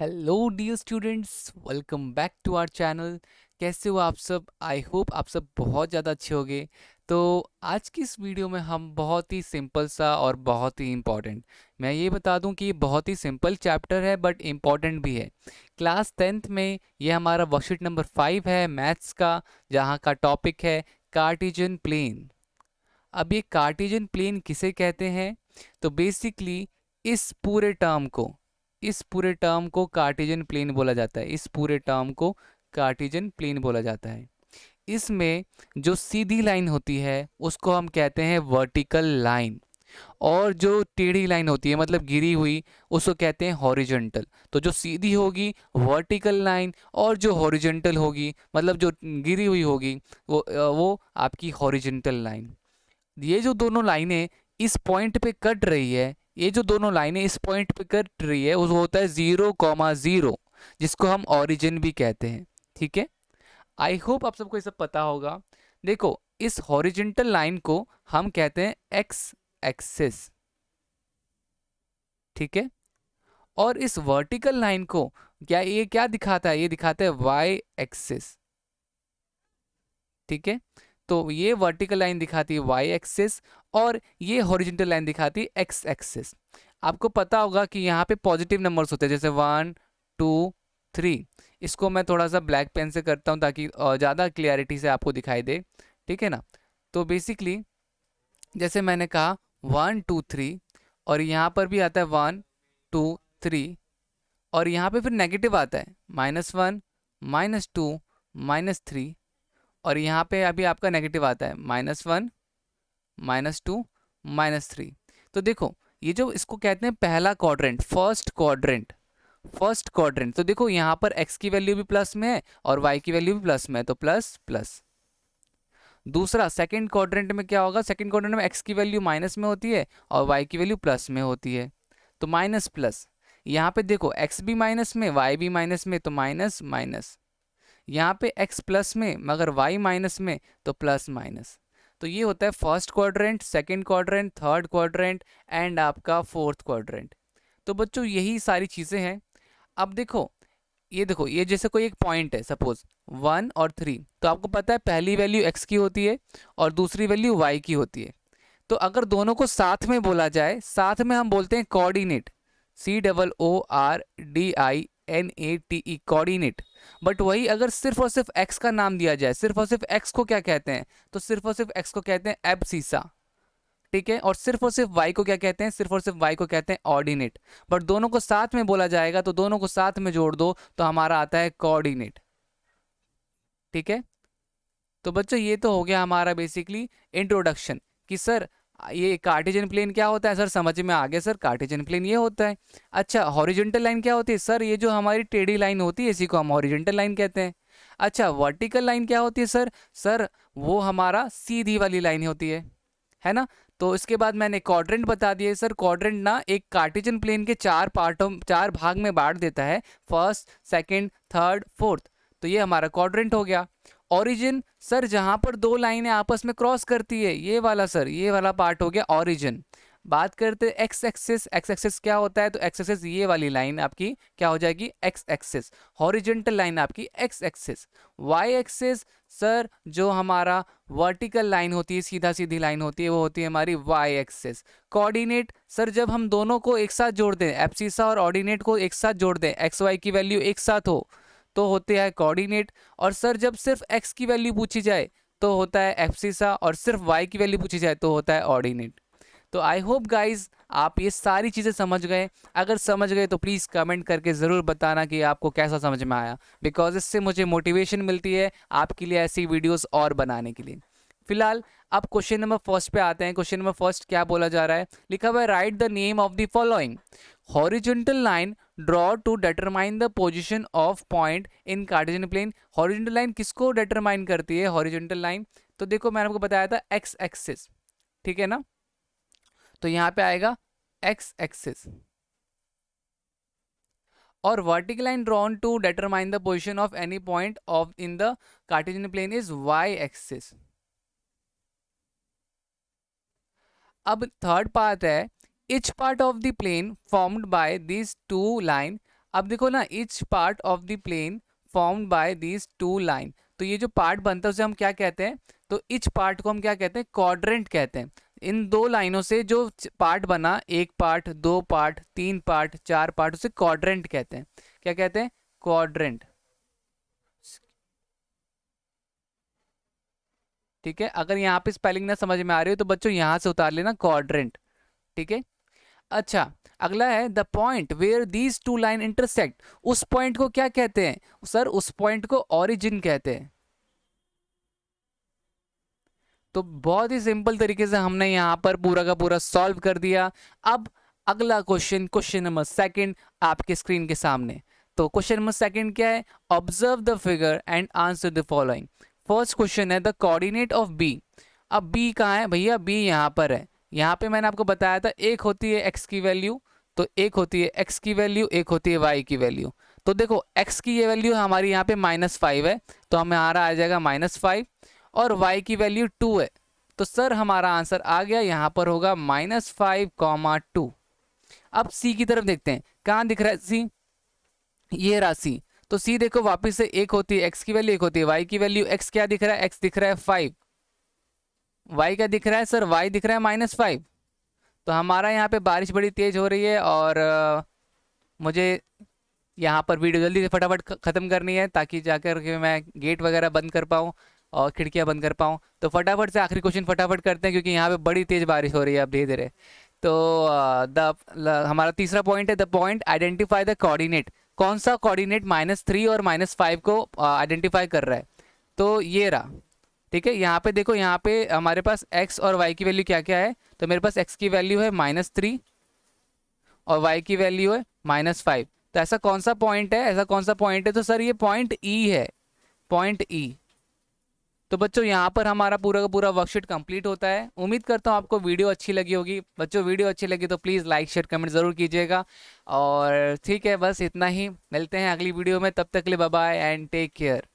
Hello dear students, welcome back to our channel. कैसे हो आप सब? आई होप आप सब बहुत ज़्यादा अच्छे होंगे। तो आज की इस वीडियो में हम बहुत ही सिंपल सा और बहुत ही इम्पॉर्टेंट, मैं ये बता दूं कि ये बहुत ही सिंपल चैप्टर है बट इम्पॉर्टेंट भी है। क्लास 10th में ये हमारा वर्कशीट नंबर 5 है मैथ्स का, जहाँ का टॉपिक है कार्टेशियन प्लेन। अब ये कार्टेशियन प्लेन किसे कहते हैं? तो बेसिकली इस पूरे टर्म को इस पूरे टर्म को कार्टेशियन प्लेन बोला जाता है। इस पूरे टर्म को कार्टेशियन प्लेन बोला जाता है। इसमें जो सीधी लाइन होती है उसको हम कहते हैं वर्टिकल लाइन, और जो टेढ़ी लाइन होती है मतलब गिरी हुई, उसको कहते हैं हॉरिजॉन्टल। तो जो सीधी होगी वर्टिकल लाइन, और जो हॉरिजॉन्टल होगी मतलब जो गिरी हुई होगी वो आपकी हॉरिजॉन्टल लाइन। ये जो दोनों लाइनें इस पॉइंट पे कट रही है, ये जो दोनों लाइनें इस पॉइंट पे कट रही है, वो होता है 0,0, जिसको हम ओरिजिन भी कहते हैं। ठीक है, आई होप आप सबको ये सब पता होगा। देखो, इस हॉरिजेंटल लाइन को हम कहते हैं एक्स एक्सिस। ठीक है, और इस वर्टिकल लाइन को क्या दिखाता है? ये दिखाता है वाई एक्सिस। ठीक है, तो ये वर्टिकल लाइन दिखाती है वाई एक्सिस, और ये हॉरिजॉन्टल लाइन दिखाती है एक्स एक्सिस। आपको पता होगा कि यहाँ पे पॉजिटिव नंबर्स होते हैं, जैसे 1 2 3। इसको मैं थोड़ा सा ब्लैक पेन से करता हूँ ताकि ज़्यादा क्लियरिटी से आपको दिखाई दे। ठीक है ना? तो बेसिकली जैसे मैंने कहा 1 2 3, और यहाँ पर भी आता है 1 2 3, और यहाँ पे फिर नेगेटिव आता है -1 -2 -3, और यहाँ पे अभी आपका नेगेटिव आता है -1 -2 -3। तो देखो, ये जो इसको कहते हैं पहला क्वाड्रेंट, फर्स्ट क्वाड्रेंट। तो देखो, यहाँ पर x की वैल्यू भी प्लस में है और y की वैल्यू भी प्लस में है, तो प्लस प्लस। दूसरा सेकंड क्वाड्रेंट में क्या होगा? सेकंड क्वाड्रेंट में x की वैल्यू माइनस में होती है और y की वैल्यू प्लस में होती है, तो माइनस प्लस। यहाँ पे देखो, x भी माइनस में y भी माइनस में, तो माइनस माइनस। यहाँ पे x प्लस में मगर y माइनस में, तो प्लस माइनस। तो ये होता है first quadrant, second quadrant, third quadrant and आपका फोर्थ क्वाड्रेंट। तो बच्चों, यही सारी चीज़ें हैं। अब देखो, ये जैसे कोई एक पॉइंट है, सपोज 1 और 3, तो आपको पता है पहली वैल्यू x की होती है और दूसरी वैल्यू y की होती है। तो अगर दोनों को साथ में बोला जाए, साथ में हम बोलते हैं कोऑर्डिनेट, COORDINATE, कोऑर्डिनेट। बट वही अगर सिर्फ और सिर्फ x का नाम दिया जाए, सिर्फ और सिर्फ x को क्या कहते हैं? तो सिर्फ और सिर्फ x को कहते हैं एब्सिसा। ठीक है, और सिर्फ y को क्या कहते हैं? सिर्फ और सिर्फ y को कहते हैं ऑर्डिनेट। बट दोनों को साथ में बोला जाएगा तो दोनों को साथ में जोड़ दो तो हमारा आता है कोऑर्डिनेट। ठीक है, तो बच्चों ये तो हो गया हमारा बेसिकली इंट्रोडक्शन कि सर ये कार्टेशियन प्लेन क्या होता है। सर समझ में आ गया सर, कार्टेशियन प्लेन ये होता है। अच्छा, हॉरिजॉन्टल लाइन क्या होती है? सर ये जो हमारी टेढ़ी लाइन होती है इसी को हम हॉरिजॉन्टल लाइन कहते हैं। अच्छा, वर्टिकल लाइन क्या होती है सर? सर वो हमारा सीधी वाली लाइन होती है ना? तो इसके बाद मैंने क्वाड्रेंट बता दिए। सर क्वाड्रेंट ना एक कार्टेशियन प्लेन के चार भाग में बांट देता है, फर्स्ट सेकंड थर्ड फोर्थ। तो ये हमारा क्वाड्रेंट हो गया। ओरिजिन, सर जहां पर दो लाइनें आपस में क्रॉस करती है, ये वाला सर, ये वाला पार्ट हो गया ओरिजिन। बात करते एक्स एक्सिस। एक्स एक्सिस क्या होता है? तो एक्स एक्सिस ये वाली लाइन आपकी क्या हो जाएगी? X axis. हॉरिजॉन्टल लाइन आपकी X axis. Y axis, sir जो हमारा वर्टिकल लाइन होती है, सीधा सीधी लाइन होती है, वो होती है हमारी वाई एक्सिस। कोऑर्डिनेट, सर जब हम दोनों को एक साथ जोड़ दें, एब्सिसा और ऑर्डिनेट को एक साथ जोड़ दें, एक्स वाई की वैल्यू एक साथ हो, तो होते हैं कोऑर्डिनेट। और सर जब सिर्फ x की वैल्यू पूछी जाए तो होता है एब्सिसा, और सिर्फ y की वैल्यू पूछी जाए तो होता है ऑर्डिनेट। तो आई होप गाइज आप ये सारी चीज़ें समझ गए। अगर समझ गए तो प्लीज़ कमेंट करके ज़रूर बताना कि आपको कैसा समझ में आया, बिकॉज इससे मुझे मोटिवेशन मिलती है आपके लिए ऐसी वीडियोस और बनाने के लिए। फिलहाल अब क्वेश्चन नंबर फर्स्ट पे आते हैं। क्वेश्चन नंबर फर्स्ट क्या बोला जा रहा है? लिखा हुआ है write the name of the following horizontal line draw to determine the position of point in Cartesian plane. Horizontal line किसको डिटरमाइन करती है? हॉरिजॉन्टल लाइन, तो देखो मैंने आपको बताया था एक्स एक्सिस। ठीक है ना? तो यहाँ पे आएगा एक्स एक्सिस। और vertical line drawn to determine the position of any point of in the Cartesian plane is Y axis. अब थर्ड पार्ट है, each part of the plane formed by these two line अब देखो ना, each part of the plane formed by these two line, तो ये जो part बनता है उसे हम क्या कहते हैं, तो इच पार्ट को हम क्या कहते हैं, क्वाड्रेंट कहते हैं। इन दो लाइनों से जो पार्ट बना, एक पार्ट, दो पार्ट, तीन पार्ट, चार पार्ट, उसे क्वाड्रेंट कहते हैं। क्या कहते हैं, क्वाड्रेंट। ठीक है, अगर यहाँ पे स्पेलिंग ना समझ में आ रही हो तो बच्चों यहाँ से उतार लेना क्वाड्रेंट। ठीक है, अच्छा, अगला है the point where these two line intersect, उस पॉइंट को क्या कहते हैं सर, उस पॉइंट को ओरिजिन कहते हैं। तो बहुत ही सिंपल तरीके से हमने यहाँ पर पूरा का पूरा सॉल्व कर दिया। अब अगला क्वेश्चन, क्वेश्चन नंबर सेकंड आपके स्क्रीन के सामने। तो क्वेश्चन नंबर सेकंड क्या है, observe the figure and answer the following. First question है द कोऑर्डिनेट ऑफ बी। अब बी कहाँ है भैया, बी यहाँ पर है। यहाँ पे मैंने आपको बताया था एक होती है एक्स की वैल्यू, तो एक होती है एक्स की वैल्यू, एक होती है वाई की वैल्यू। तो देखो एक्स की ये वैल्यू हमारी यहाँ पे -5 है, तो हमारा आ जाएगा -5, और y की वैल्यू 2 है, तो सर हमारा आंसर आ गया, यहाँ पर होगा -5, 2। अब c की तरफ देखते हैं, कहाँ दिख रहा है c, ये राशि। तो c देखो वापस से एक होती है x की वैल्यू, एक होती है y की वैल्यू। x क्या दिख रहा है, x दिख रहा है 5, y क्या दिख रहा है सर, y दिख रहा है -5। तो हमारा यहाँ पे बारिश बड़ी तेज हो रही है, और मुझे यहाँ पर वीडियो जल्दी से फटाफट ख़त्म करनी है, ताकि जाकर के मैं गेट वगैरह बंद कर पाऊँ और खिड़कियाँ बंद कर पाऊँ। तो फटाफट से आखिरी क्वेश्चन फटाफट करते हैं, क्योंकि यहाँ पे बड़ी तेज़ बारिश हो रही है अब धीरे धीरे। तो हमारा तीसरा पॉइंट है the point identify the coordinate. कौन सा कोऑर्डिनेट -3 और -5 को आइडेंटिफाई कर रहा है, तो ये रहा। ठीक है, यहाँ पे देखो, यहाँ पे हमारे पास x और y की वैल्यू क्या क्या है, तो मेरे पास x की वैल्यू है -3 और y की वैल्यू है -5। तो ऐसा कौन सा पॉइंट है, ऐसा कौन सा पॉइंट है, तो सर ये पॉइंट E है, पॉइंट E। तो बच्चों यहाँ पर हमारा पूरा का पूरा वर्कशीट कंप्लीट होता है। उम्मीद करता हूँ आपको वीडियो अच्छी लगी होगी। बच्चों वीडियो अच्छी लगी तो प्लीज़ लाइक शेयर कमेंट ज़रूर कीजिएगा। और ठीक है, बस इतना ही, मिलते हैं अगली वीडियो में, तब तक के लिए bye bye and take care.